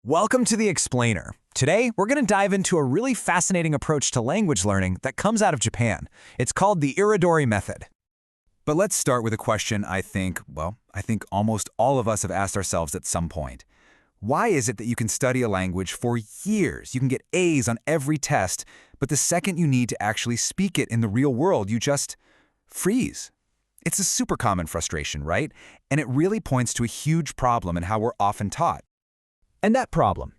Welcome to The Explainer. Today, we're going to dive into a really fascinating approach to language learning that comes out of Japan. It's called the Irodori Method. But let's start with a question I think almost all of us have asked ourselves at some point. Why is it that you can study a language for years, you can get A's on every test, but the second you need to actually speak it in the real world, you just freeze? It's a super common frustration, right? And it really points to a huge problem in how we're often taught. And that problem,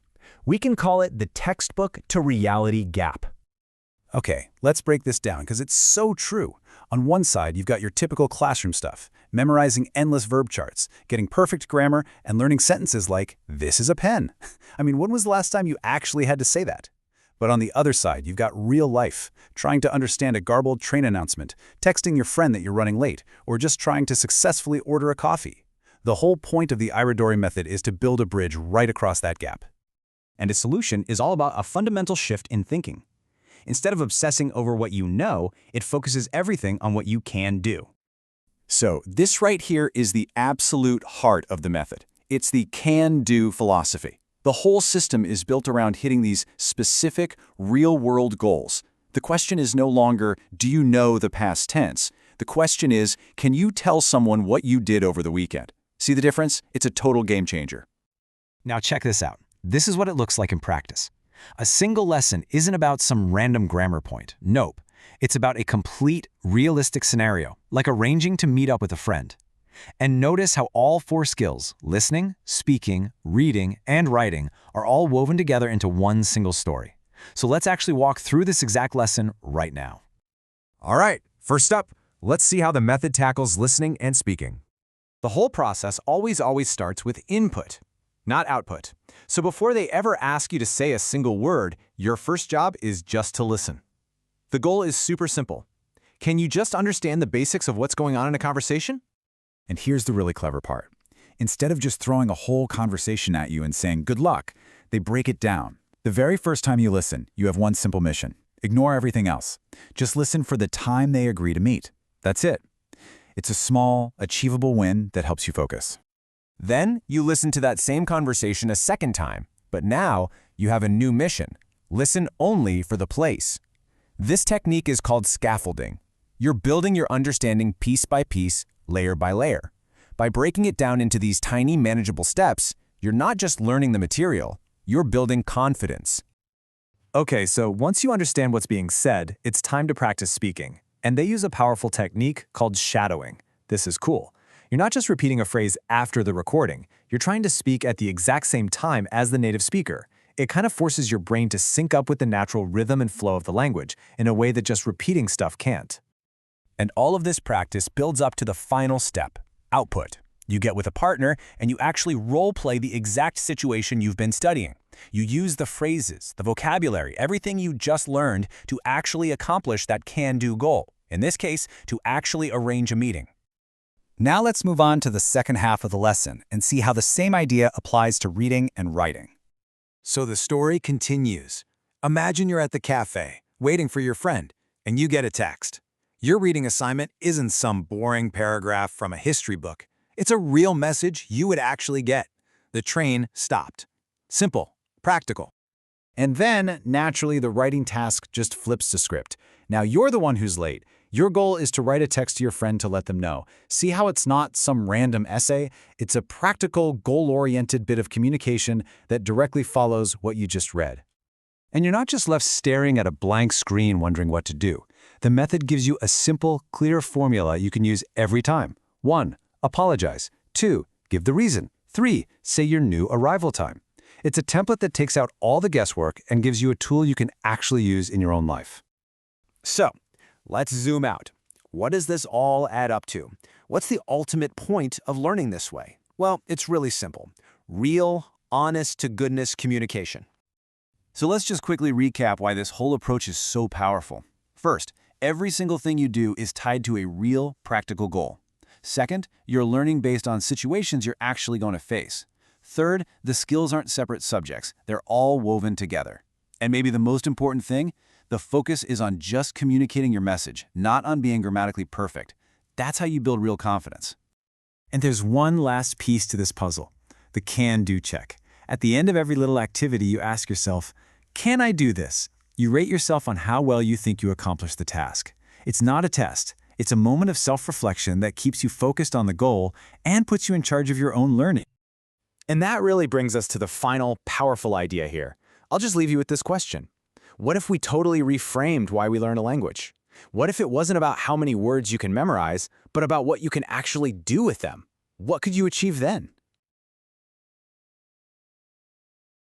we can call it the textbook to reality gap. Okay, let's break this down because it's so true. On one side, you've got your typical classroom stuff, memorizing endless verb charts, getting perfect grammar, and learning sentences like, "This is a pen." I mean, when was the last time you actually had to say that? But on the other side, you've got real life, trying to understand a garbled train announcement, texting your friend that you're running late, or just trying to successfully order a coffee. The whole point of the Irodori method is to build a bridge right across that gap. And its solution is all about a fundamental shift in thinking. Instead of obsessing over what you know, it focuses everything on what you can do. So this right here is the absolute heart of the method. It's the can-do philosophy. The whole system is built around hitting these specific, real-world goals. The question is no longer, do you know the past tense? The question is, can you tell someone what you did over the weekend? See the difference? It's a total game changer. Now check this out. This is what it looks like in practice. A single lesson isn't about some random grammar point. Nope. It's about a complete, realistic scenario, like arranging to meet up with a friend. And notice how all four skills, listening, speaking, reading, and writing, are all woven together into one single story. So let's actually walk through this exact lesson right now. All right, first up, let's see how the method tackles listening and speaking. The whole process always starts with input, not output. So before they ever ask you to say a single word, your first job is just to listen. The goal is super simple. Can you just understand the basics of what's going on in a conversation? And here's the really clever part. Instead of just throwing a whole conversation at you and saying, "Good luck," they break it down. The very first time you listen, you have one simple mission. Ignore everything else. Just listen for the time they agree to meet. That's it. It's a small, achievable win that helps you focus. Then you listen to that same conversation a second time, but now you have a new mission. Listen only for the place. This technique is called scaffolding. You're building your understanding piece by piece, layer by layer. By breaking it down into these tiny, manageable steps, you're not just learning the material, you're building confidence. Okay, so once you understand what's being said, it's time to practice speaking. And they use a powerful technique called shadowing. This is cool. You're not just repeating a phrase after the recording, you're trying to speak at the exact same time as the native speaker. It kind of forces your brain to sync up with the natural rhythm and flow of the language in a way that just repeating stuff can't. And all of this practice builds up to the final step, output. You get with a partner and you actually role-play the exact situation you've been studying. You use the phrases, the vocabulary, everything you just learned to actually accomplish that can-do goal. In this case, to actually arrange a meeting. Now let's move on to the second half of the lesson and see how the same idea applies to reading and writing. So the story continues. Imagine you're at the cafe, waiting for your friend, and you get a text. Your reading assignment isn't some boring paragraph from a history book. It's a real message you would actually get. The train stopped. Simple, practical. And then, naturally, the writing task just flips the script. Now you're the one who's late. Your goal is to write a text to your friend to let them know. See how it's not some random essay? It's a practical, goal-oriented bit of communication that directly follows what you just read. And you're not just left staring at a blank screen wondering what to do. The method gives you a simple, clear formula you can use every time. 1. Apologize. 2. Give the reason. 3. Say your new arrival time. It's a template that takes out all the guesswork and gives you a tool you can actually use in your own life. So, let's zoom out. What does this all add up to? What's the ultimate point of learning this way? Well, it's really simple. Real, honest-to-goodness communication. So let's just quickly recap why this whole approach is so powerful. First, every single thing you do is tied to a real, practical goal. Second, you're learning based on situations you're actually going to face. Third, the skills aren't separate subjects. They're all woven together. And maybe the most important thing, the focus is on just communicating your message, not on being grammatically perfect. That's how you build real confidence. And there's one last piece to this puzzle, the can-do check. At the end of every little activity, you ask yourself, can I do this? You rate yourself on how well you think you accomplished the task. It's not a test. It's a moment of self-reflection that keeps you focused on the goal and puts you in charge of your own learning. And that really brings us to the final, powerful idea here. I'll just leave you with this question. What if we totally reframed why we learn a language? What if it wasn't about how many words you can memorize, but about what you can actually do with them? What could you achieve then?